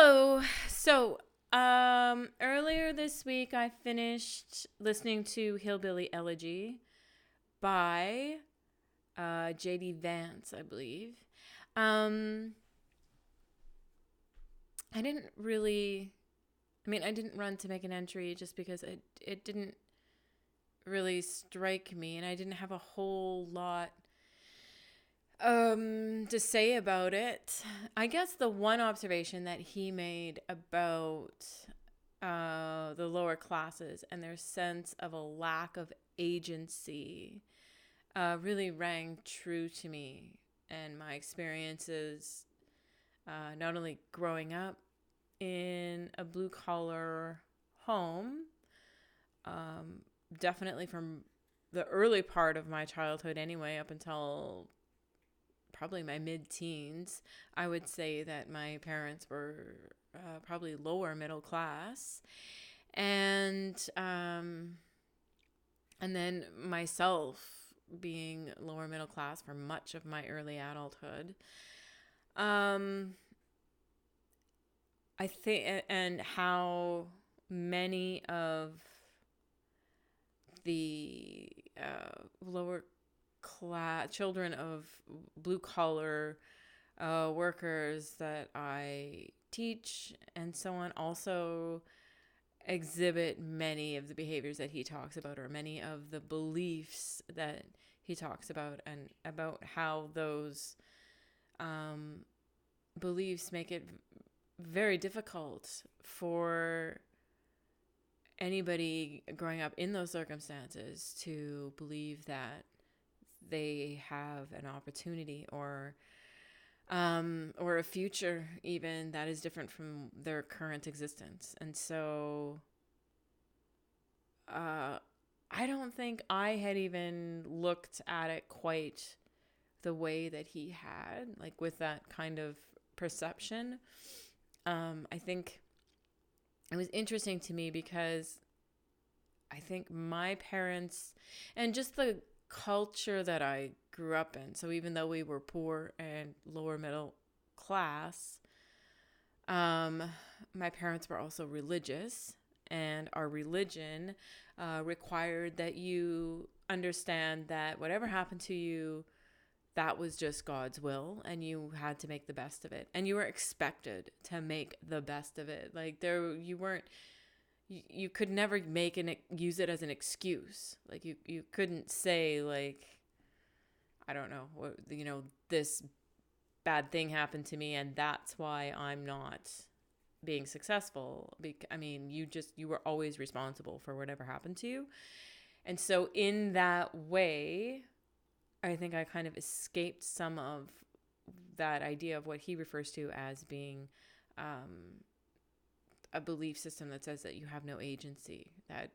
Hello. Earlier this week I finished listening to Hillbilly Elegy by J.D. Vance, I believe. Um, I didn't really, I didn't run to make an entry just because it didn't really strike me, and I didn't have a whole lot to say about it. I guess the one observation that he made about the lower classes and their sense of a lack of agency really rang true to me and my experiences, not only growing up in a blue collar home, definitely from the early part of my childhood anyway, up until probably my mid-teens. I would say that my parents were probably lower middle class, and then myself being lower middle class for much of my early adulthood. I think, and how many of the lower class children of blue collar workers that I teach and so on also exhibit many of the behaviors that he talks about, or many of the beliefs that he talks about, and about how those beliefs make it very difficult for anybody growing up in those circumstances to believe that they have an opportunity or a future even that is different from their current existence. And so I don't think I had even looked at it quite the way that he had, like with that kind of perception. I think it was interesting to me because I think my parents and just the culture that I grew up in. So even though we were poor and lower middle class, my parents were also religious, and our religion required that you understand that whatever happened to you, that was just God's will, and you had to make the best of it, and you were expected to make the best of it. Like you could never use it as an excuse. Like you couldn't say, like, I don't know, this bad thing happened to me and that's why I'm not being successful. You were always responsible for whatever happened to you. And so in that way, I think I kind of escaped some of that idea of what he refers to as being a belief system that says that you have no agency, that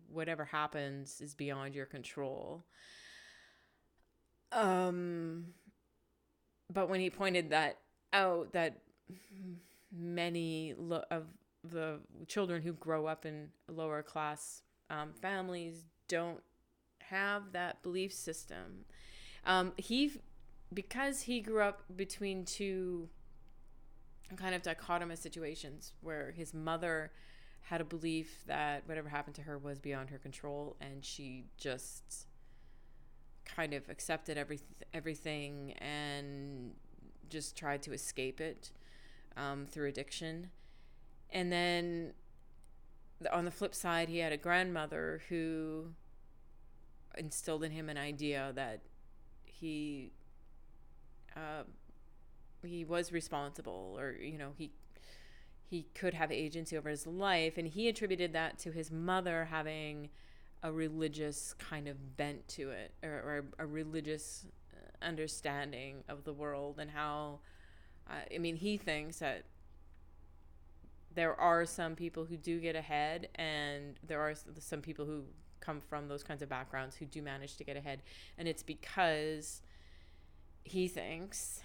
whatever happens is beyond your control. But when he pointed that out, that many of the children who grow up in lower class families don't have that belief system. Because he grew up between two kind of dichotomous situations where his mother had a belief that whatever happened to her was beyond her control, and she just kind of accepted everything and just tried to escape it through addiction. And then on the flip side, he had a grandmother who instilled in him an idea that he was responsible, or he could have agency over his life, and he attributed that to his mother having a religious kind of bent to it, or a religious understanding of the world, and how he thinks that there are some people who do get ahead, and there are some people who come from those kinds of backgrounds who do manage to get ahead, and it's because he thinks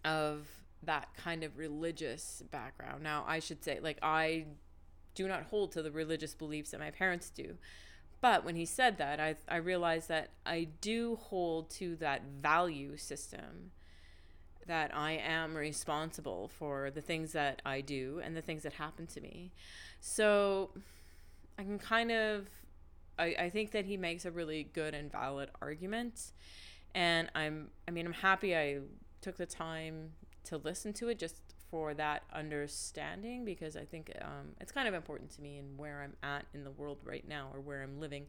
of that kind of religious background. Now, I should say, like, I do not hold to the religious beliefs that my parents do, but when he said that, I realized that I do hold to that value system that I am responsible for the things that I do and the things that happen to me. So I can kind of, I think that he makes a really good and valid argument. And I'm happy I took the time to listen to it just for that understanding, because I think it's kind of important to me and where I'm at in the world right now, or where I'm living,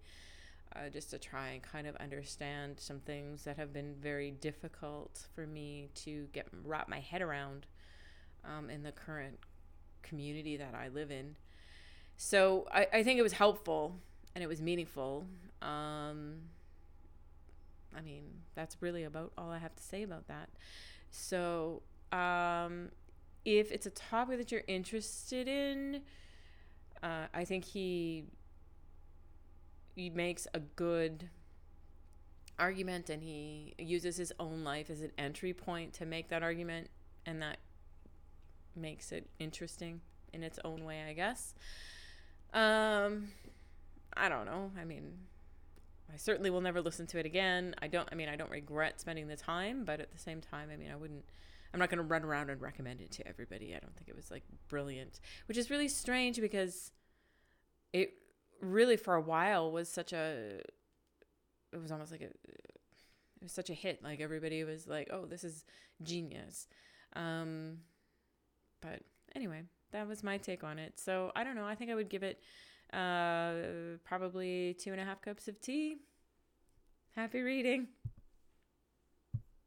just to try and kind of understand some things that have been very difficult for me to wrap my head around in the current community that I live in. So I think it was helpful and it was meaningful. That's really about all I have to say about that. So if it's a topic that you're interested in, I think he makes a good argument, and he uses his own life as an entry point to make that argument, and that makes it interesting in its own way, I guess. I don't know. I certainly will never listen to it again. I don't regret spending the time, but at the same time, I'm not going to run around and recommend it to everybody. I don't think it was like brilliant, which is really strange because it really for a while was such a hit. Like everybody was like, "Oh, this is genius." But anyway, that was my take on it. So I don't know. I think I would give it probably 2.5 cups of tea. Happy reading.